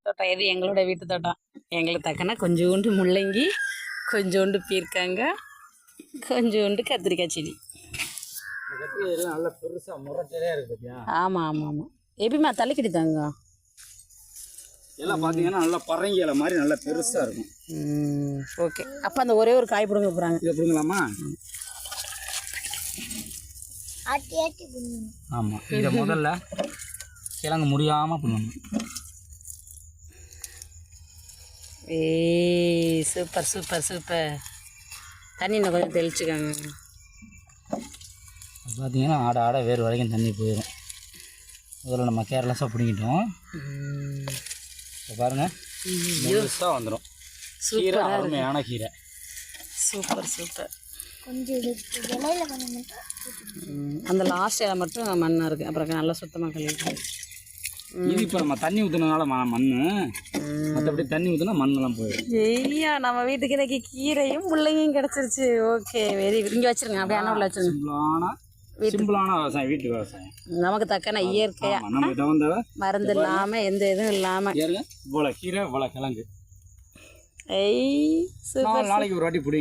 தோட்டம் எது எங்களோட வீட்டு தோட்டம். எங்களுக்கு தக்கன கொஞ்சோண்டு முள்ளங்கி, கொஞ்சோண்டு பீர்க்காங்க, கொஞ்சோண்டு கத்திரிக்காய் செடி. நல்ல பெருசா முரட்டையா இருக்கு பாத்தியா? ஆமாம் ஆமாம் ஆமாம். எப்படிமா தள்ளிக்கிட்டு தாங்க எல்லாம் பார்த்தீங்கன்னா நல்லா பரங்கி இலை மாதிரி நல்லா பெருசாக இருக்கும். ஓகே. அப்போ அந்த ஒரே ஒரு காய் பிடுங்க போகிறாங்க. இதை பிடுங்கலாமா? ஆமாம். இதை முதல்ல கிழங்கு முடியாமல் பிடுங்கணும். ஏய் சூப்பர் சூப்பர் சூப்பர். தண்ணி இன்னும் கொஞ்சம் தெளிச்சுக்காங்க. பார்த்தீங்கன்னா ஆட வேறு வரைக்கும் தண்ணி போயிடும். முதல்ல நம்ம கேர்லெஸ்ஸாக பிடிங்கிட்டோம். இப்போ பாருங்கள் முழுசாக வந்துடும். கீரை அருமையான கீரை. Super super. கொஞ்சம் அந்த லாஸ்ட் இலை மட்டும் மண்ணாக இருக்குது. அப்புறம் நல்லா சுத்தமாக கழுவிட்டு இது இப்போ நம்ம தண்ணி ஊற்றுனதுனால மண், மற்றபடி தண்ணி ஊற்றுனா மண்ணெல்லாம் போயிடும். ஐயா நம்ம வீட்டுக்கு இன்னைக்கு கீரையும் முள்ளையும் கிடச்சிருச்சு. Okay very good. இங்கே வச்சுருங்க, அப்படியே அண்ணா உள்ள வச்சுருங்க. சிம்பிளான விவசாயம், வீட்டு விவசாயம். நமக்கு தக்கன இயற்கையா, நமக்கு தகுந்த மருந்து இல்லாம எந்த இதுவும் இல்லாம. இவ்வளோ கீரை இவ்வளோ கிழங்கு. ஐ சூப்பர். நாளைக்கு ஒரு வாட்டி பிடிக்கும்.